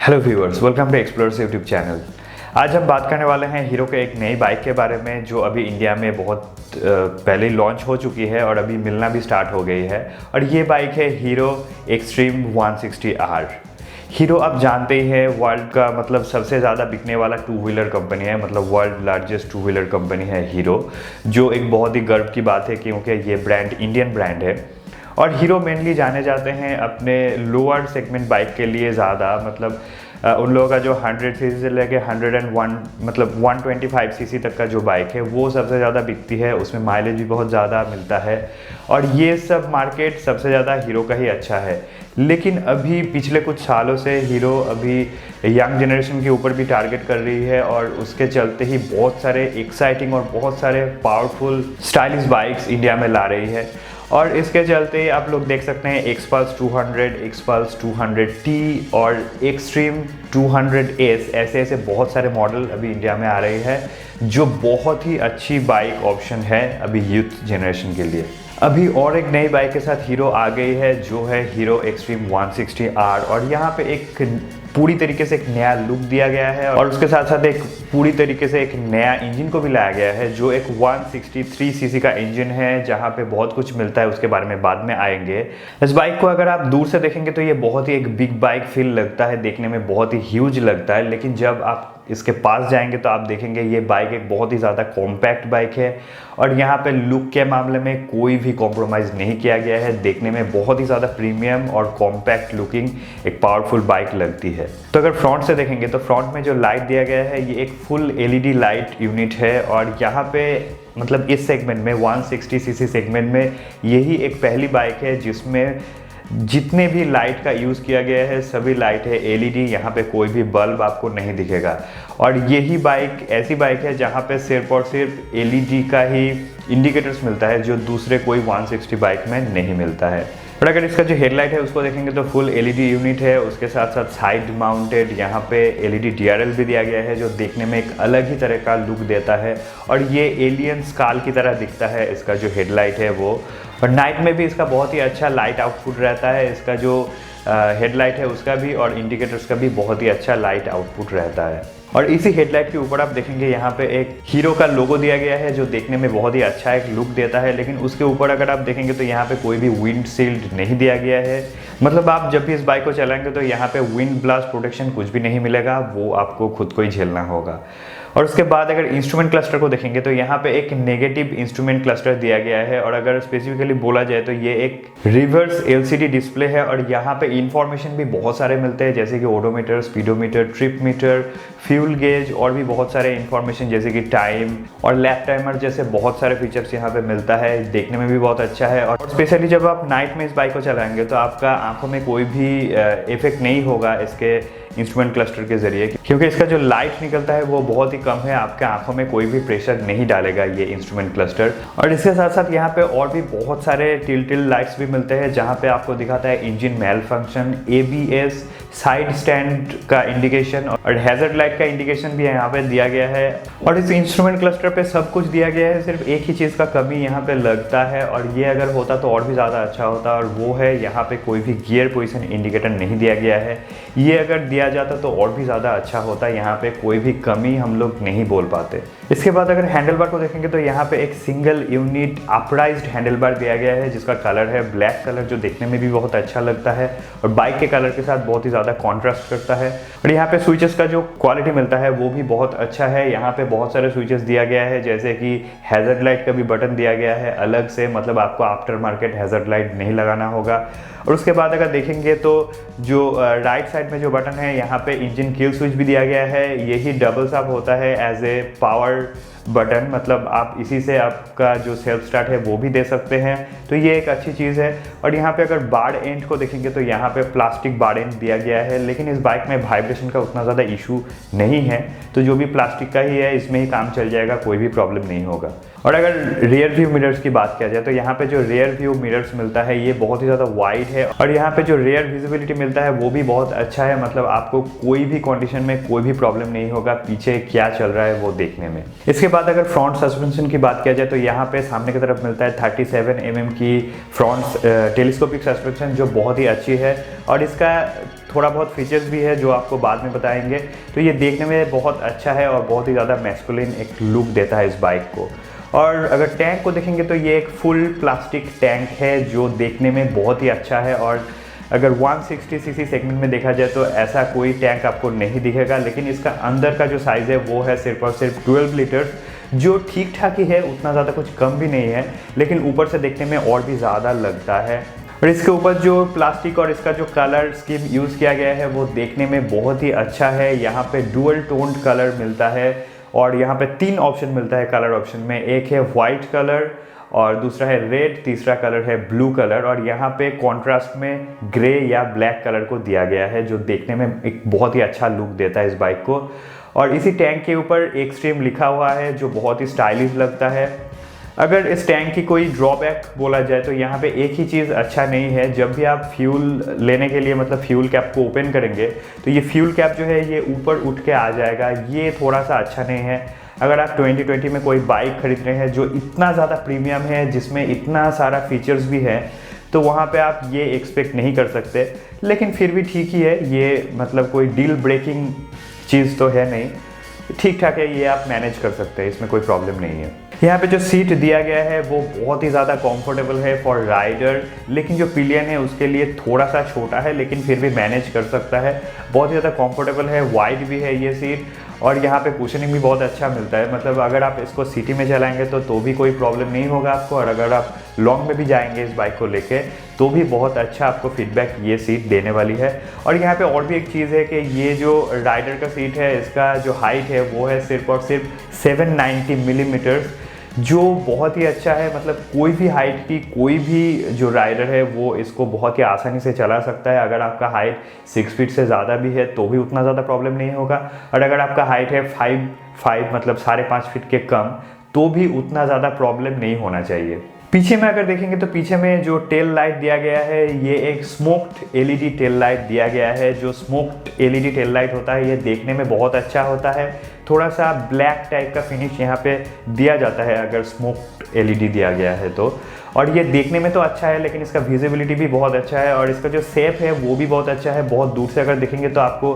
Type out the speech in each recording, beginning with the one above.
Hello viewers, welcome to Explorers YouTube channel. आज हम बात करने वाले हैं हीरो के एक नई बाइक के बारे में जो अभी इंडिया में बहुत पहले लॉन्च हो चुकी है और अभी मिलना भी स्टार्ट हो गई है। और ये बाइक है हीरो एक्सट्रीम 160R। हीरो आप जानते ही हैं वर्ल्ड का मतलब सबसे ज़्यादा बिकने वाला टू व्हीलर कंपनी है, मतलब world largest two wheeler company है हीरो, जो एक बहुत ही गर्व की बात है क्योंकि ये ब्रांड इंडियन ब्रांड है। और हीरो मेनली जाने जाते हैं अपने लोअर सेगमेंट बाइक के लिए ज़्यादा, मतलब उन लोगों का जो 100 सीसी से लेके 101 मतलब 125 सीसी तक का जो बाइक है वो सबसे ज़्यादा बिकती है, उसमें माइलेज भी बहुत ज़्यादा मिलता है। और ये सब मार्केट सबसे ज़्यादा हीरो का ही अच्छा है। लेकिन अभी पिछले कुछ सालों से हीरो अभी यंग जनरेशन के ऊपर भी टारगेट कर रही है और उसके चलते ही बहुत सारे एक्साइटिंग और बहुत सारे पावरफुल स्टाइलिश बाइक्स इंडिया में ला रही है। और इसके चलते आप लोग देख सकते हैं एक्सपल्स 200, एक्सपल्स 200T और एक्सट्रीम 200S, ऐसे ऐसे बहुत सारे मॉडल अभी इंडिया में आ रहे हैं जो बहुत ही अच्छी बाइक ऑप्शन है अभी यूथ जनरेशन के लिए। अभी और एक नई बाइक के साथ हीरो आ गई है जो है हीरो एक्सट्रीम 160R। और यहाँ पे एक पूरी तरीके से एक नया लुक दिया गया है और उसके साथ साथ एक पूरी तरीके से एक नया इंजन को भी लाया गया है जो एक 163 सीसी का इंजन है, जहाँ पे बहुत कुछ मिलता है, उसके बारे में बाद में आएंगे। इस बाइक को अगर आप दूर से देखेंगे तो ये बहुत ही एक बिग बाइक फील लगता है, देखने में बहुत ही ह्यूज लगता है, लेकिन जब आप इसके पास जाएंगे तो आप देखेंगे ये बाइक एक बहुत ही ज़्यादा कॉम्पैक्ट बाइक है। और यहाँ पे लुक के मामले में कोई भी कॉम्प्रोमाइज़ नहीं किया गया है, देखने में बहुत ही ज़्यादा प्रीमियम और कॉम्पैक्ट लुकिंग एक पावरफुल बाइक लगती है। तो अगर फ्रंट से देखेंगे तो फ्रंट में जो लाइट दिया गया है ये एक फुल LED लाइट यूनिट है। और यहाँ पे मतलब इस सेगमेंट में 160 सीसी सेगमेंट में यही एक पहली बाइक है जिसमें जितने भी लाइट का यूज़ किया गया है सभी लाइट है LED, यहाँ पे कोई भी बल्ब आपको नहीं दिखेगा। और यही बाइक ऐसी बाइक है जहाँ पे सिर्फ और सिर्फ LED का ही इंडिकेटर्स मिलता है जो दूसरे कोई 160 बाइक में नहीं मिलता है। और अगर इसका जो हेडलाइट है उसको देखेंगे तो फुल LED यूनिट है, उसके साथ साथ साइड माउंटेड यहाँ पे LED DRL भी दिया गया है जो देखने में एक अलग ही तरह का लुक देता है। और ये एलियन स्काल की तरह दिखता है इसका जो हेडलाइट है वो। और नाइट में भी इसका बहुत ही अच्छा लाइट आउटपुट रहता है, इसका जो हेडलाइट है उसका भी और इंडिकेटर्स का भी बहुत ही अच्छा लाइट आउटपुट रहता है। और इसी हेडलाइट के ऊपर आप देखेंगे यहाँ पे एक हीरो का लोगो दिया गया है जो देखने में बहुत ही अच्छा एक लुक देता है, लेकिन उसके ऊपर अगर आप देखेंगे तो यहाँ पे कोई भी विंड शील्ड नहीं दिया गया है। मतलब आप जब भी इस बाइक को चलाएंगे तो यहाँ पे विंड ब्लास्ट प्रोटेक्शन कुछ भी नहीं मिलेगा, वो आपको खुद को ही झेलना होगा। और उसके बाद अगर इंस्ट्रूमेंट क्लस्टर को देखेंगे तो यहाँ पे एक नेगेटिव इंस्ट्रूमेंट क्लस्टर दिया गया है। और अगर स्पेसिफिकली बोला जाए तो ये एक रिवर्स LCD डिस्प्ले है और यहाँ पे इंफॉर्मेशन भी बहुत सारे मिलते हैं जैसे कि odometer, speedometer, trip meter, fuel gauge और भी बहुत सारे इंफॉर्मेशन जैसे कि टाइम और लैप टाइमर जैसे बहुत सारे फीचर्स यहाँ पे मिलता है, देखने में भी बहुत अच्छा है। और स्पेशली जब आप नाइट में इस बाइक को चलाएंगे तो आपका आंखों में कोई भी इफेक्ट नहीं होगा इसके इंस्ट्रूमेंट क्लस्टर के जरिए, क्योंकि इसका जो लाइट निकलता है वो बहुत ही कम है, आपके आंखों में कोई भी प्रेशर नहीं डालेगा ये इंस्ट्रूमेंट क्लस्टर। और इसके साथ साथ यहाँ पे और भी बहुत सारे टिल लाइट्स भी मिलते हैं जहाँ पे आपको दिखाता है engine malfunction, ABS, side stand का इंडिकेशन और हैजर्ड लाइट का इंडिकेशन भी यहाँ पे दिया गया है। और इस इंस्ट्रूमेंट क्लस्टर पे सब कुछ दिया गया है, सिर्फ एक ही चीज़ का कमी यहाँ पे लगता है और ये अगर होता तो और भी ज़्यादा अच्छा होता, और वो है यहाँ पे कोई भी गियर पोजिशन इंडिकेटर नहीं दिया गया है। ये अगर दिया जाता तो और भी ज़्यादा अच्छा होता, यहाँ पे कोई भी कमी हम लोग नहीं बोल पाते। इसके बाद अगर हैंडल बार को देखेंगे तो यहाँ पे एक सिंगल यूनिट अपराइज्ड हैंडल बार दिया गया है जिसका कलर है ब्लैक कलर, जो देखने में भी बहुत अच्छा लगता है और बाइक के कलर के साथ बहुत ही ज़्यादा कॉन्ट्रास्ट करता है। और यहाँ पे स्विचेस का जो क्वालिटी मिलता है वो भी बहुत अच्छा है, यहाँ पे बहुत सारे स्विचेस दिया गया है जैसे कि हैजर्ड लाइट का भी बटन दिया गया है अलग से, मतलब आपको आफ्टर मार्केट हैजर्ड लाइट नहीं लगाना होगा। और उसके बाद अगर देखेंगे तो जो राइट साइड में जो बटन है यहाँ पे इंजन किल स्विच भी दिया गया है, यही डबल साफ होता है एज ए पावर बटन, मतलब आप इसी से आपका जो सेल्फ स्टार्ट है वो भी दे सकते हैं, तो ये एक अच्छी चीज़ है। और यहाँ पे अगर बार एंड को देखेंगे तो यहाँ पे प्लास्टिक बार एंड दिया गया है, लेकिन इस बाइक में वाइब्रेशन का उतना ज़्यादा इशू नहीं है, तो जो भी प्लास्टिक का ही है इसमें ही काम चल जाएगा, कोई भी प्रॉब्लम नहीं होगा। और अगर रियर व्यू मिरर्स की बात किया जाए तो यहाँ पे जो रियर व्यू मिरर्स मिलता है ये बहुत ही ज़्यादा वाइड है और यहाँ पे जो रियर विजिबिलिटी मिलता है वो भी बहुत अच्छा है, मतलब आपको कोई भी कंडीशन में कोई भी प्रॉब्लम नहीं होगा पीछे क्या चल रहा है वो देखने में। इसके बाद अगर फ्रंट सस्पेंशन की बात किया जाए तो यहाँ पे सामने की तरफ मिलता है 37 mm की फ्रंट टेलीस्कोपिक सस्पेंशन, जो बहुत ही अच्छी है और इसका थोड़ा बहुत फीचर्स भी है जो आपको बाद में बताएंगे। तो ये देखने में बहुत अच्छा है और बहुत ही ज़्यादा मैस्कुलिन एक लुक देता है इस बाइक को। और अगर टैंक को देखेंगे तो ये एक फुल प्लास्टिक टैंक है जो देखने में बहुत ही अच्छा है। और अगर 160 सीसी सेगमेंट में देखा जाए तो ऐसा कोई टैंक आपको नहीं दिखेगा, लेकिन इसका अंदर का जो साइज़ है वो है सिर्फ और सिर्फ 12 लीटर्स, जो ठीक ठाक ही है, उतना ज़्यादा कुछ कम भी नहीं है, लेकिन ऊपर से देखने में और भी ज़्यादा लगता है। और इसके ऊपर जो प्लास्टिक और इसका जो कलर स्कीम यूज़ किया गया है वो देखने में बहुत ही अच्छा है। यहाँ पे डुअल टोन्ड कलर मिलता है और यहाँ पे 3 ऑप्शन मिलता है कलर ऑप्शन में। एक है वाइट कलर और दूसरा है रेड, तीसरा कलर है ब्लू कलर और यहाँ पे कॉन्ट्रास्ट में ग्रे या ब्लैक कलर को दिया गया है, जो देखने में एक बहुत ही अच्छा लुक देता है इस बाइक को। और इसी टैंक के ऊपर एक्सट्रीम लिखा हुआ है जो बहुत ही स्टाइलिश लगता है। अगर इस टैंक की कोई ड्रॉबैक बोला जाए तो यहाँ पे एक ही चीज़ अच्छा नहीं है, जब भी आप फ्यूल लेने के लिए मतलब फ्यूल कैप को ओपन करेंगे तो ये फ्यूल कैप जो है ये ऊपर उठ के आ जाएगा, ये थोड़ा सा अच्छा नहीं है। अगर आप 2020 में कोई बाइक खरीद रहे हैं जो इतना ज़्यादा प्रीमियम है, जिसमें इतना सारा फीचर्स भी है, तो वहाँ पे आप ये एक्सपेक्ट नहीं कर सकते। लेकिन फिर भी ठीक ही है, ये मतलब कोई डील ब्रेकिंग चीज़ तो है नहीं, ठीक ठाक है, ये आप मैनेज कर सकते हैं, इसमें कोई प्रॉब्लम नहीं है। यहाँ पे जो सीट दिया गया है वो बहुत ही ज़्यादा कंफर्टेबल है फॉर राइडर, लेकिन जो पिलियन है उसके लिए थोड़ा सा छोटा है, लेकिन फिर भी मैनेज कर सकता है। बहुत ही ज़्यादा कंफर्टेबल है, वाइड भी है ये सीट और यहाँ पे कुशनिंग भी बहुत अच्छा मिलता है। मतलब अगर आप इसको सिटी में चलाएंगे तो भी कोई प्रॉब्लम नहीं होगा आपको, और अगर आप लॉन्ग में भी जाएंगे इस बाइक को लेके तो भी बहुत अच्छा आपको फीडबैक ये सीट देने वाली है। और यहाँ पे और भी एक चीज़ है कि ये जो राइडर का सीट है इसका जो हाइट है वो है सिर्फ और सिर्फ 790 मिलीमीटर्स, जो बहुत ही अच्छा है। मतलब कोई भी हाइट की कोई भी जो राइडर है वो इसको बहुत ही आसानी से चला सकता है। अगर आपका हाइट 6 फीट से ज़्यादा भी है तो भी उतना ज़्यादा प्रॉब्लम नहीं होगा, और अगर आपका हाइट है 5 मतलब 5.5 फीट के कम तो भी उतना ज़्यादा प्रॉब्लम नहीं होना चाहिए। पीछे में अगर देखेंगे तो पीछे में जो टेल लाइट दिया गया है ये एक स्मोक्ड एलईडी टेल लाइट दिया गया है। जो स्मोक्ड एलईडी टेल लाइट होता है ये देखने में बहुत अच्छा होता है, थोड़ा सा ब्लैक टाइप का फिनिश यहाँ पे दिया जाता है अगर स्मोक्ड एलईडी दिया गया है तो। और ये देखने में तो अच्छा है लेकिन इसका विजिबिलिटी भी बहुत अच्छा है और इसका जो शेप है वो भी बहुत अच्छा है। बहुत दूर से अगर देखेंगे तो आपको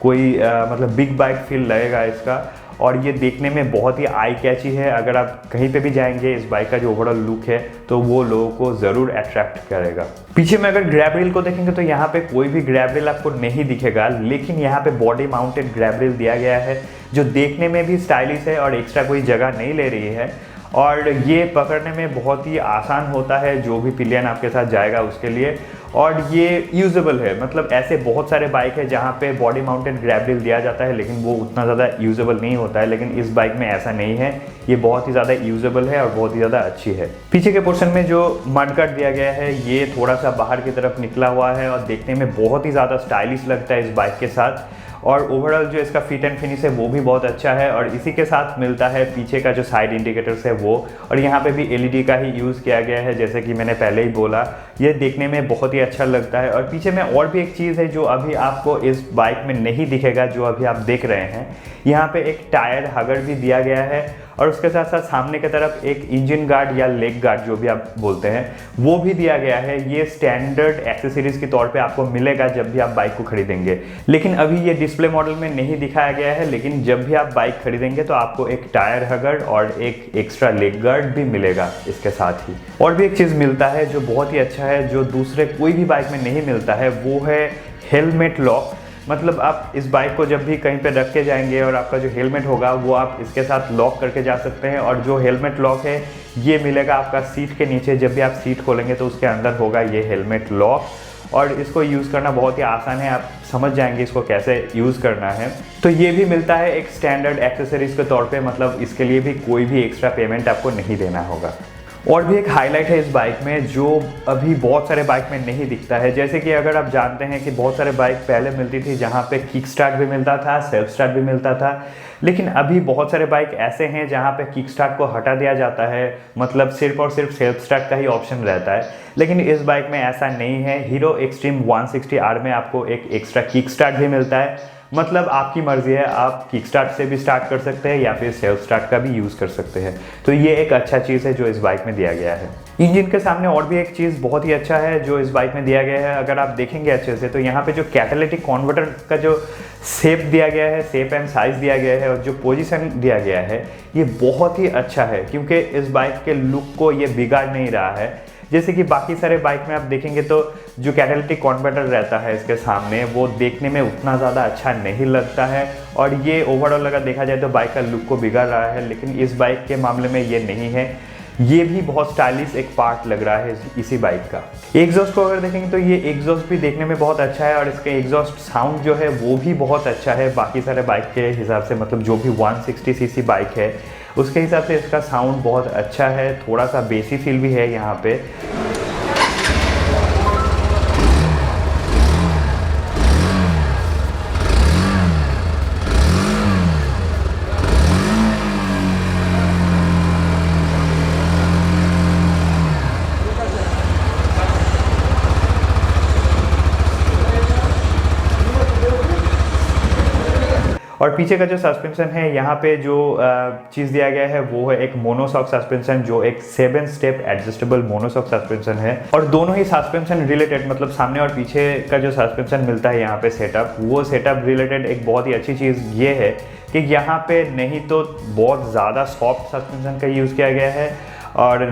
कोई मतलब बिग बाइक फील लगेगा इसका, और ये देखने में बहुत ही आई कैची है। अगर आप कहीं पे भी जाएंगे इस बाइक का जो ओवरऑल लुक है तो वो लोगों को ज़रूर अट्रैक्ट करेगा। पीछे में अगर ग्रैब रेल को देखेंगे तो यहाँ पे कोई भी ग्रैब रेल आपको नहीं दिखेगा, लेकिन यहाँ पे बॉडी माउंटेड ग्रैब रेल दिया गया है जो देखने में भी स्टाइलिश है और एक्स्ट्रा कोई जगह नहीं ले रही है, और ये पकड़ने में बहुत ही आसान होता है जो भी पिलियन आपके साथ जाएगा उसके लिए। और ये यूजेबल है, मतलब ऐसे बहुत सारे बाइक है जहाँ पे बॉडी माउंटेड ग्रैब रेल दिया जाता है लेकिन वो उतना ज़्यादा यूजेबल नहीं होता है, लेकिन इस बाइक में ऐसा नहीं है, ये बहुत ही ज़्यादा यूजेबल है और बहुत ही ज़्यादा अच्छी है। पीछे के पोर्शन में जो मड गार्ड दिया गया है ये थोड़ा सा बाहर की तरफ निकला हुआ है और देखने में बहुत ही ज़्यादा स्टाइलिश लगता है इस बाइक के साथ, और ओवरऑल जो इसका फिट एंड फिनिश है वो भी बहुत अच्छा है। और इसी के साथ मिलता है पीछे का जो साइड इंडिकेटर्स है वो, और यहाँ पे भी एलईडी का ही यूज़ किया गया है जैसे कि मैंने पहले ही बोला, ये देखने में बहुत ही अच्छा लगता है। और पीछे में और भी एक चीज़ है जो अभी आपको इस बाइक में नहीं दिखेगा, जो अभी आप देख रहे हैं, यहाँ पे एक टायर हगर भी दिया गया है और उसके साथ साथ सामने की तरफ एक इंजन गार्ड या लेग गार्ड जो भी आप बोलते हैं वो भी दिया गया है। ये स्टैंडर्ड एक्सेसरीज के तौर पे आपको मिलेगा जब भी आप बाइक को खरीदेंगे, लेकिन अभी ये डिस्प्ले मॉडल में नहीं दिखाया गया है, लेकिन जब भी आप बाइक खरीदेंगे तो आपको एक टायर हगर और एक एक्स्ट्रा लेग गार्ड भी मिलेगा इसके साथ ही। और भी एक चीज़ मिलता है जो बहुत ही अच्छा है, जो दूसरे कोई भी बाइक में नहीं मिलता है, वो है हेलमेट लॉक। मतलब आप इस बाइक को जब भी कहीं पे रख के जाएंगे और आपका जो हेलमेट होगा वो आप इसके साथ लॉक करके जा सकते हैं, और जो हेलमेट लॉक है ये मिलेगा आपका सीट के नीचे। जब भी आप सीट खोलेंगे तो उसके अंदर होगा ये हेलमेट लॉक, और इसको यूज़ करना बहुत ही आसान है, आप समझ जाएंगे इसको कैसे यूज़ करना है। तो ये भी मिलता है एक स्टैंडर्ड एक्सेसरीज के तौर पे, मतलब इसके लिए भी कोई भी एक्स्ट्रा पेमेंट आपको नहीं देना होगा। और भी एक हाईलाइट है इस बाइक में जो अभी बहुत सारे बाइक में नहीं दिखता है, जैसे कि अगर आप जानते हैं कि बहुत सारे बाइक पहले मिलती थी जहाँ पे किक स्टार्ट भी मिलता था, सेल्फ स्टार्ट भी मिलता था, लेकिन अभी बहुत सारे बाइक ऐसे हैं जहाँ पे किक स्टार्ट को हटा दिया जाता है, मतलब सिर्फ और सिर्फ सेल्फ स्टार्ट का ही ऑप्शन रहता है। लेकिन इस बाइक में ऐसा नहीं है। हीरो एक्सट्रीम 160R में आपको एक एक्स्ट्रा किक स्टार्ट भी मिलता है, मतलब आपकी मर्जी है, आप किक स्टार्ट से भी स्टार्ट कर सकते हैं या फिर सेल्फ स्टार्ट का भी यूज़ कर सकते हैं। तो ये एक अच्छा चीज़ है जो इस बाइक में दिया गया है। इंजन के सामने और भी एक चीज़ बहुत ही अच्छा है जो इस बाइक में दिया गया है, अगर आप देखेंगे अच्छे से तो यहाँ पे जो कैटालिटिक कन्वर्टर का जो शेप दिया गया है, शेप एंड साइज दिया गया है और जो पोजीशन दिया गया है, ये बहुत ही अच्छा है क्योंकि इस बाइक के लुक को ये बिगाड़ नहीं रहा है। जैसे कि बाकी सारे बाइक में आप देखेंगे तो जो कैटालिटिक कन्वर्टर रहता है इसके सामने, वो देखने में उतना ज़्यादा अच्छा नहीं लगता है और ये ओवरऑल अगर देखा जाए तो बाइक का लुक को बिगाड़ रहा है। लेकिन इस बाइक के मामले में ये नहीं है, ये भी बहुत स्टाइलिश एक पार्ट लग रहा है इसी बाइक का। एग्जॉस्ट को अगर देखेंगे तो ये एग्जॉस्ट भी देखने में बहुत अच्छा है और इसका एग्जॉस्ट साउंड जो है वो भी बहुत अच्छा है बाकी सारे बाइक के हिसाब से। मतलब जो भी 160 सीसी बाइक है उसके हिसाब से इसका साउंड बहुत अच्छा है, थोड़ा सा बेसी फील भी है यहाँ पे। और पीछे का जो सस्पेंशन है, यहाँ पे जो चीज़ दिया गया है वो है एक मोनोशॉक सस्पेंशन, जो एक 7 स्टेप एडजस्टेबल मोनोशॉक सस्पेंशन है। और दोनों ही सस्पेंशन रिलेटेड, मतलब सामने और पीछे का जो सस्पेंशन मिलता है यहाँ पे सेटअप, वो सेटअप रिलेटेड एक बहुत ही अच्छी चीज़ ये है कि यहाँ पे नहीं तो बहुत ज़्यादा सॉफ्ट सस्पेंशन का यूज़ किया गया है और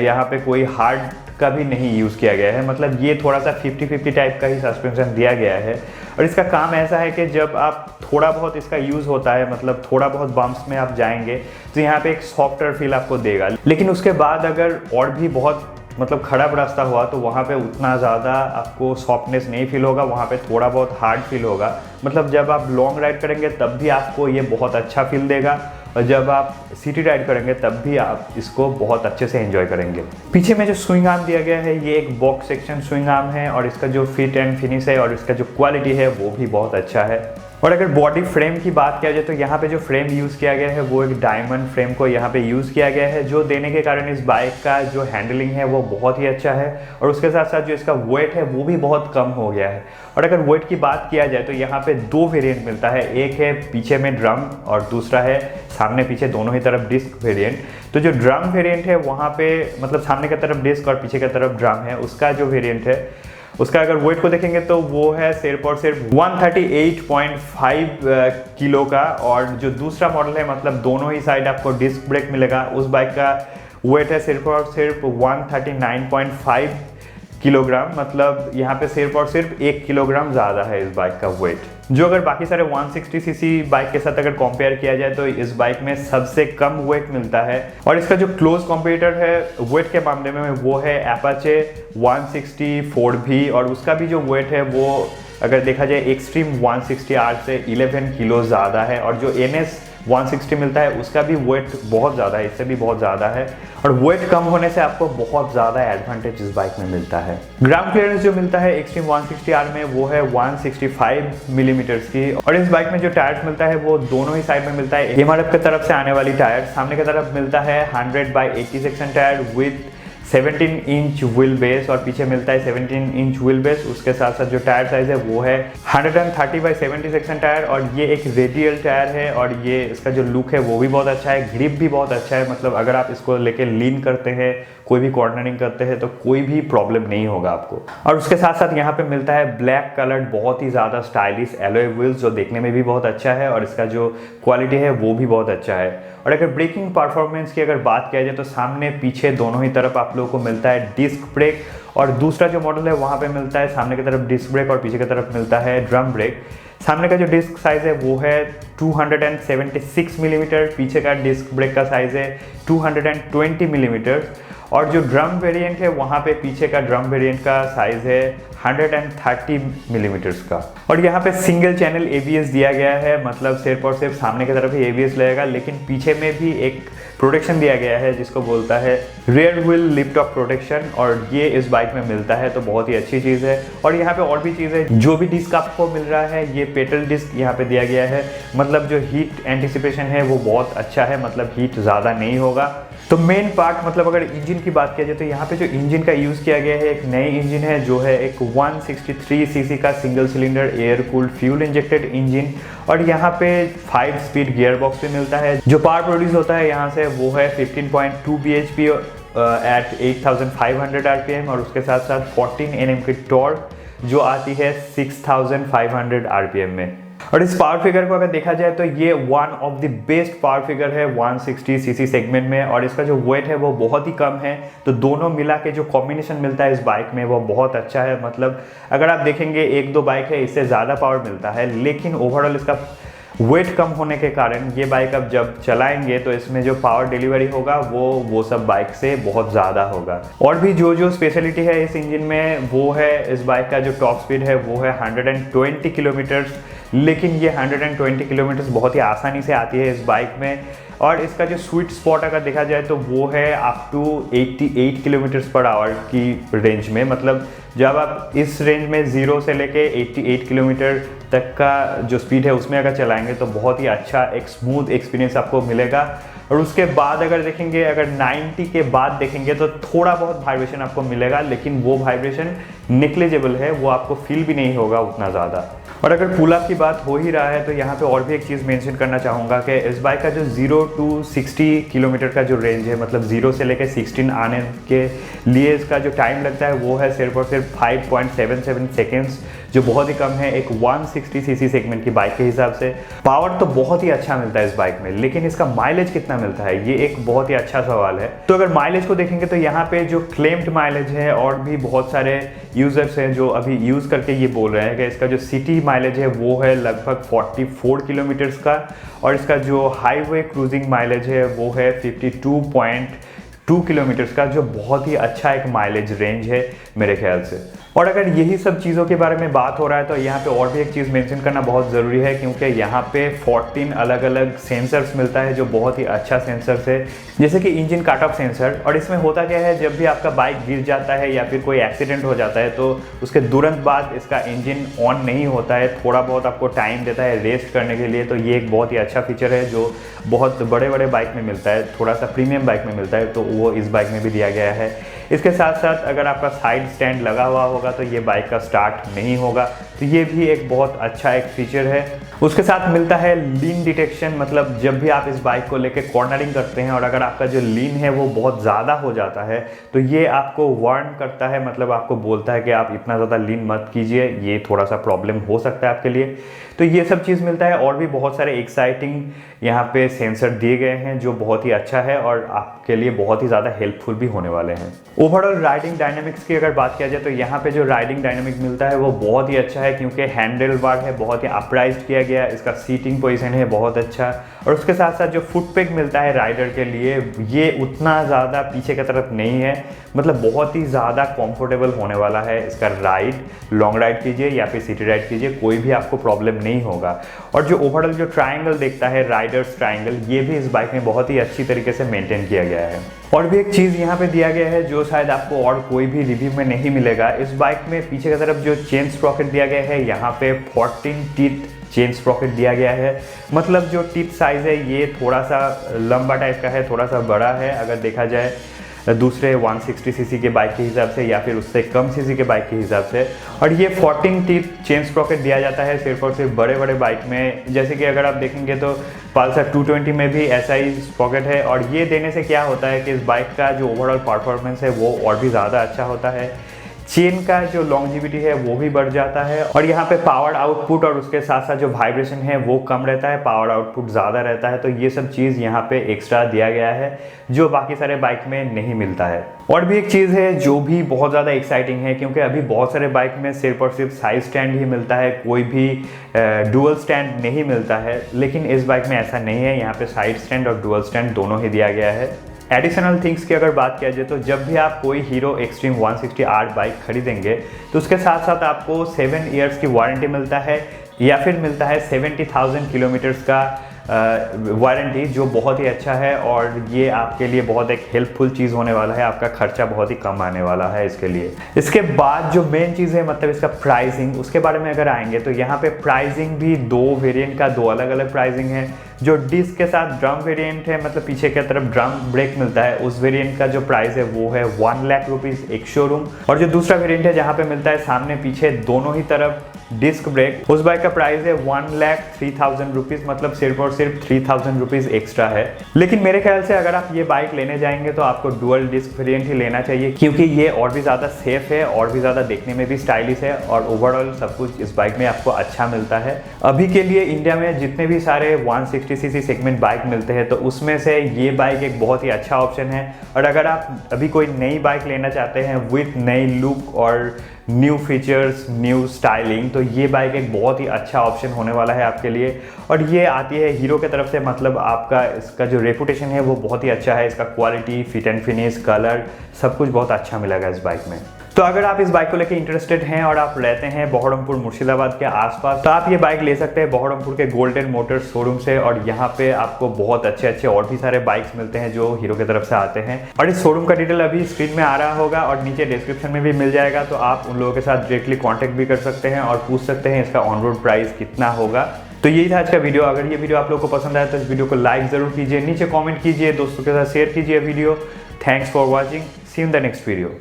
यहाँ पे कोई हार्ड का भी नहीं यूज़ किया गया है। मतलब ये थोड़ा सा 50-50 टाइप का ही सस्पेंशन दिया गया है और इसका काम ऐसा है कि जब आप थोड़ा बहुत इसका यूज़ होता है, मतलब थोड़ा बहुत बम्प्स में आप जाएंगे तो यहाँ पे एक सॉफ्टवेयर फील आपको देगा। लेकिन उसके बाद अगर और भी बहुत मतलब खराब रास्ता हुआ तो वहाँ पे उतना ज़्यादा आपको सॉफ्टनेस नहीं फील होगा, वहाँ पे थोड़ा बहुत हार्ड फील होगा। मतलब जब आप लॉन्ग राइड करेंगे तब भी आपको ये बहुत अच्छा फील देगा और जब आप सिटी राइड करेंगे तब भी आप इसको बहुत अच्छे से एंजॉय करेंगे। पीछे में जो स्विंग आर्म दिया गया है, ये एक बॉक्स सेक्शन स्विंग आर्म है और इसका जो फिट एंड फिनिश है और इसका जो क्वालिटी है वो भी बहुत अच्छा है। और अगर बॉडी फ्रेम की बात किया जाए तो यहाँ पे जो फ्रेम यूज़ किया गया है वो एक डायमंड फ्रेम को यहाँ पे यूज़ किया गया है, जो देने के कारण इस बाइक का जो हैंडलिंग है वो बहुत ही अच्छा है और उसके साथ साथ जो इसका वेट है वो भी बहुत कम हो गया है। और अगर वेट की बात किया जाए तो यहाँ पे 2 वेरिएंट मिलता है, एक है पीछे में ड्रम और दूसरा है सामने पीछे दोनों ही तरफ डिस्क वेरिएंट। तो जो ड्रम वेरिएंट है वहाँ पे मतलब सामने की तरफ डिस्क और पीछे की तरफ ड्रम है, उसका जो वेरिएंट है उसका अगर वेट को देखेंगे तो वो है सिर्फ और सिर्फ 138.5 किलो का। और जो दूसरा मॉडल है, मतलब दोनों ही साइड आपको डिस्क ब्रेक मिलेगा, उस बाइक का वेट है सिर्फ और सिर्फ 139.5 किलोग्राम। मतलब यहाँ पे सिर्फ और सिर्फ 1 किलोग्राम ज़्यादा है इस बाइक का वेट, जो अगर बाकी सारे 160 सीसी बाइक के साथ अगर कंपेयर किया जाए तो इस बाइक में सबसे कम वेट मिलता है। और इसका जो क्लोज कॉम्पिटिटर है वेट के मामले में वो है अपाचे 160 और उसका भी जो वेट है वो अगर देखा जाए एक्सट्रीम 160R से 11 किलो ज़्यादा है। और जो NS 160 मिलता है उसका भी वेट बहुत ज़्यादा है, इससे भी बहुत ज़्यादा है। और वेट कम होने से आपको बहुत ज़्यादा एडवांटेज इस बाइक में मिलता है। ग्राउंड क्लियरेंस जो मिलता है एक्सट्रीम 160R में वो है 165 मिलीमीटर्स की। और इस बाइक में जो टायर्स मिलता है वो दोनों ही साइड में मिलता है। MRF की तरफ से आने वाली टायर, सामने की तरफ मिलता है 100/80 section tyre with 17 inch wheel base और पीछे मिलता है 17 इंच व्हील बेस। उसके साथ साथ जो टायर साइज है वो है 130/70 सेक्शन टायर और ये एक रेडियल टायर है और ये इसका जो लुक है वो भी बहुत अच्छा है, ग्रिप भी बहुत अच्छा है। मतलब अगर आप इसको लेके लीन करते हैं, कोई भी कॉर्नरिंग करते हैं तो कोई भी प्रॉब्लम नहीं होगा आपको। और उसके साथ साथ यहाँ पे मिलता है ब्लैक कलर्ड बहुत ही ज़्यादा स्टाइलिश एलॉय व्हील्स, जो देखने में भी बहुत अच्छा है और इसका जो क्वालिटी है वो भी बहुत अच्छा है। और अगर ब्रेकिंग परफॉर्मेंस की अगर बात किया जाए तो सामने पीछे दोनों ही तरफ आप लोगों को मिलता है डिस्क ब्रेक और दूसरा जो मॉडल है वहाँ पे मिलता है सामने की तरफ डिस्क ब्रेक और पीछे की तरफ मिलता है ड्रम ब्रेक। सामने का जो डिस्क साइज है वो है 276 मिलीमीटर, पीछे का डिस्क ब्रेक का साइज है 220 मिलीमीटर। और जो ड्रम वेरिएंट है वहाँ पे पीछे का ड्रम वेरिएंट का साइज है 130 मिलीमीटर्स का। और यहाँ पे सिंगल चैनल ABS दिया गया है, मतलब सिर्फ और सिर्फ सामने की तरफ ही ABS लगेगा, लेकिन पीछे में भी एक प्रोटेक्शन दिया गया है जिसको बोलता है rear wheel lift off protection और ये इस बाइक में मिलता है, तो बहुत ही अच्छी चीज़ है। और यहाँ पे और भी चीज़ है, जो भी डिस्क आपको मिल रहा है ये पेट्रोल डिस्क यहाँ पे दिया गया है। मतलब जो हीट एंटिसिपेशन है वो बहुत अच्छा है, मतलब हीट ज़्यादा नहीं होगा। तो मेन पार्ट मतलब अगर इंजन की बात किया जाए तो यहाँ पे जो इंजन का यूज़ किया गया है एक नई इंजन है जो है एक 163 सीसी का single cylinder air cooled fuel injected engine, और यहाँ पे 5 स्पीड गियर बॉक्स भी मिलता है। जो पावर प्रोड्यूस होता है यहाँ से वो है 15.2 bhp एट 8500 rpm, और उसके साथ साथ 14 Nm की टॉर्क जो आती है 6500 rpm में। और इस पावर फिगर को अगर देखा जाए तो ये one of the best power figure है 160 सीसी सेगमेंट में, और इसका जो वेट है वो बहुत ही कम है। तो दोनों मिला के जो कॉम्बिनेशन मिलता है इस बाइक में वो बहुत अच्छा है। मतलब अगर आप देखेंगे एक दो बाइक है इससे ज़्यादा पावर मिलता है, लेकिन ओवरऑल इसका वेट कम होने के कारण ये बाइक अब जब चलाएंगे तो इसमें जो पावर डिलीवरी होगा वो सब बाइक से बहुत ज़्यादा होगा। और भी जो स्पेशलिटी है इस इंजन में वो है इस बाइक का जो टॉप स्पीड है वो है 120 किलोमीटर्स, लेकिन ये 120 किलोमीटर्स बहुत ही आसानी से आती है इस बाइक में। और इसका जो स्वीट स्पॉट अगर देखा जाए तो वो है up to 88 kilometres per hour की रेंज में। मतलब जब आप इस रेंज में 0 से लेके 88 किलोमीटर तक का जो स्पीड है उसमें अगर चलाएंगे तो बहुत ही अच्छा एक स्मूथ एक्सपीरियंस आपको मिलेगा। और उसके बाद अगर देखेंगे, अगर 90 के बाद देखेंगे तो थोड़ा बहुत वाइब्रेशन आपको मिलेगा, लेकिन वो वाइब्रेशन नेग्लिजिबल है, वो आपको फील भी नहीं होगा उतना ज़्यादा। और अगर पुल अप की बात हो ही रहा है तो यहाँ पे और भी एक चीज़ मेंशन करना चाहूँगा कि इस बाइक का जो 0 to 60 किलोमीटर का जो रेंज है, मतलब 0 से लेकर 16 आने के लिए इसका जो टाइम लगता है वो है सिर्फ और सिर्फ 5.77 सेकेंड्स, जो बहुत ही कम है एक 160 सीसी सेगमेंट की बाइक के हिसाब से। पावर तो बहुत ही अच्छा मिलता है इस बाइक में, लेकिन इसका माइलेज कितना मिलता है ये एक बहुत ही अच्छा सवाल है। तो अगर माइलेज को देखेंगे तो यहाँ पे जो क्लेम्ड माइलेज है, और भी बहुत सारे यूजर्स हैं जो अभी यूज़ करके ये बोल रहे हैं कि इसका जो सिटी माइलेज है वो है लगभग 44 किलोमीटर्स का, और इसका जो हाईवे क्रूजिंग माइलेज है वो है 52.2 किलोमीटर्स का, जो बहुत ही अच्छा एक माइलेज रेंज है मेरे ख्याल से। और अगर यही सब चीज़ों के बारे में बात हो रहा है तो यहाँ पे और भी एक चीज़ मेंशन करना बहुत ज़रूरी है, क्योंकि यहाँ पे 14 अलग अलग सेंसर्स मिलता है जो बहुत ही अच्छा सेंसर्स है, जैसे कि इंजन कट ऑफ सेंसर। और इसमें होता क्या है, जब भी आपका बाइक गिर जाता है या फिर कोई एक्सीडेंट हो जाता है तो उसके तुरंत बाद इसका इंजन ऑन नहीं होता है, थोड़ा बहुत आपको टाइम देता है रेस्ट करने के लिए। तो ये एक बहुत ही अच्छा फीचर है जो बहुत बड़े बड़े बाइक में मिलता है, थोड़ा सा प्रीमियम बाइक में मिलता है, तो वो इस बाइक में भी दिया गया है। इसके साथ साथ अगर आपका साइड स्टैंड लगा हुआ होगा तो ये बाइक का स्टार्ट नहीं होगा, तो ये भी एक बहुत अच्छा एक फीचर है। उसके साथ मिलता है लीन डिटेक्शन, मतलब जब भी आप इस बाइक को लेके कॉर्नरिंग करते हैं और अगर आपका जो लीन है वो बहुत ज़्यादा हो जाता है तो ये आपको वार्न करता है, मतलब आपको बोलता है कि आप इतना ज़्यादा लीन मत कीजिए, ये थोड़ा सा प्रॉब्लम हो सकता है आपके लिए। तो ये सब चीज़ मिलता है, और भी बहुत सारे एक्साइटिंग यहाँ पे सेंसर दिए गए हैं जो बहुत ही अच्छा है और आपके लिए बहुत ही ज़्यादा हेल्पफुल भी होने वाले हैं। ओवरऑल राइडिंग डायनामिक्स की अगर बात किया जाए तो यहाँ पे जो राइडिंग डायनामिक मिलता है वो बहुत ही अच्छा है, क्योंकि हैंडल बार है बहुत ही अपराइज्ड किया गया, इसका सीटिंग पोजीशन है बहुत अच्छा। और उसके साथ साथ जो फुट पेग मिलता है राइडर के लिए ये उतना ज़्यादा पीछे की तरफ नहीं है, मतलब बहुत ही ज़्यादा कंफर्टेबल होने वाला है इसका राइड। लॉन्ग राइड कीजिए या फिर सिटी राइड कीजिए, कोई भी आपको प्रॉब्लम नहीं होगा। और जो ओवरऑल जो ट्रायंगल देखता है राइडर्स ट्रायंगल, ये भी इस बाइक में बहुत ही अच्छी तरीके से मेंटेन किया गया है। और भी एक चीज़ यहाँ पे दिया गया है जो शायद आपको और कोई भी रिव्यू में नहीं मिलेगा, इस बाइक में पीछे की तरफ जो चेन स्प्रॉकेट दिया गया है यहाँ पे 14 टीथ चेन स्प्रॉकेट दिया गया है। मतलब जो टिप साइज़ है ये थोड़ा सा लंबा टाइप का है, थोड़ा सा बड़ा है अगर देखा जाए दूसरे 160 सीसी के बाइक के हिसाब से या फिर उससे कम सीसी के बाइक के हिसाब से। और ये 14 टीथ चेन स्प्रॉकेट दिया जाता है सिर्फ और सिर्फ बड़े बड़े बाइक में, जैसे कि अगर आप देखेंगे तो पल्सर 220 में भी ऐसा ही स्प्रॉकेट है। और ये देने से क्या होता है कि इस बाइक का जो ओवरऑल परफॉर्मेंस है वो और भी ज़्यादा अच्छा होता है, चेन का जो लॉन्जिविटी है वो भी बढ़ जाता है, और यहाँ पे पावर आउटपुट और उसके साथ साथ जो वाइब्रेशन है वो कम रहता है, पावर आउटपुट ज़्यादा रहता है। तो ये सब चीज़ यहाँ पे एक्स्ट्रा दिया गया है जो बाकी सारे बाइक में नहीं मिलता है। और भी एक चीज़ है जो भी बहुत ज़्यादा एक्साइटिंग है, क्योंकि अभी बहुत सारे बाइक में सिर्फ और सिर्फ साइड स्टैंड ही मिलता है, कोई भी डुअल स्टैंड नहीं मिलता है, लेकिन इस बाइक में ऐसा नहीं है, यहाँ पे साइड स्टैंड और डुअल स्टैंड दोनों ही दिया गया है। एडिशनल थिंग्स की अगर बात किया जाए तो जब भी आप कोई हीरो एक्सट्रीम 160R बाइक खरीदेंगे तो उसके साथ साथ आपको 7 ईयर्स की वारंटी मिलता है, या फिर मिलता है 70,000 किलोमीटर्स का वारंटी, जो बहुत ही अच्छा है और ये आपके लिए बहुत एक हेल्पफुल चीज़ होने वाला है। आपका खर्चा बहुत ही कम आने वाला है इसके लिए। इसके बाद जो मेन चीज़ है मतलब इसका प्राइसिंग, उसके बारे में अगर आएंगे तो यहाँ पे प्राइसिंग भी दो वेरिएंट का दो अलग अलग प्राइसिंग है। जो डिस्क के साथ ड्रम वेरिएंट है, मतलब पीछे की तरफ ड्रम ब्रेक मिलता है, उस वेरिएंट का जो प्राइस है वो है 1 लाख रुपीज़ एक शोरूम। और जो दूसरा वेरिएंट है जहाँ पे मिलता है सामने पीछे दोनों ही तरफ डिस्क ब्रेक, उस बाइक का प्राइस है 1,03,000 रुपीज़, मतलब सिर्फ और सिर्फ 3,000 रुपीज़ एक्स्ट्रा है। लेकिन मेरे ख्याल से अगर आप ये बाइक लेने जाएंगे तो आपको डुअल डिस्क वेरिएंट ही लेना चाहिए, क्योंकि ये और भी ज़्यादा सेफ है और भी ज़्यादा देखने में भी स्टाइलिश है और ओवरऑल सब कुछ इस बाइक में आपको अच्छा मिलता है। अभी के लिए इंडिया में जितने भी सारे 160cc सेगमेंट बाइक मिलते हैं तो उसमें से ये बाइक एक बहुत ही अच्छा ऑप्शन है। और अगर आप अभी कोई नई बाइक लेना चाहते हैं विथ नई लुक और न्यू फीचर्स, न्यू स्टाइलिंग, तो ये बाइक एक बहुत ही अच्छा ऑप्शन होने वाला है आपके लिए। और ये आती है हीरो की तरफ से, मतलब आपका इसका जो रेपुटेशन है वो बहुत ही अच्छा है। इसका quality, fit and finish, colour, सब कुछ बहुत अच्छा मिलेगा इस बाइक में। तो अगर आप इस बाइक को लेकर इंटरेस्टेड हैं और आप रहते हैं बहोरमपुर मुर्शिदाबाद के आसपास, तो आप ये बाइक ले सकते हैं बहोरमपुर के गोल्डन मोटर्स शोरूम से। और यहाँ पे आपको बहुत अच्छे अच्छे और भी सारे बाइक्स मिलते हैं जो हीरो की तरफ से आते हैं। और इस शोरूम का डिटेल अभी स्क्रीन में आ रहा होगा और नीचे डिस्क्रिप्शन में भी मिल जाएगा, तो आप उन लोगों के साथ डायरेक्टली कॉन्टैक्ट भी कर सकते हैं और पूछ सकते हैं इसका ऑन रोड प्राइस कितना होगा। तो यही था आज का वीडियो। अगर ये वीडियो आप लोगों को पसंद आया तो इस वीडियो को लाइक जरूर कीजिए, नीचे कॉमेंट कीजिए, दोस्तों के साथ शेयर कीजिए video. Thanks for watching, see you in the next video.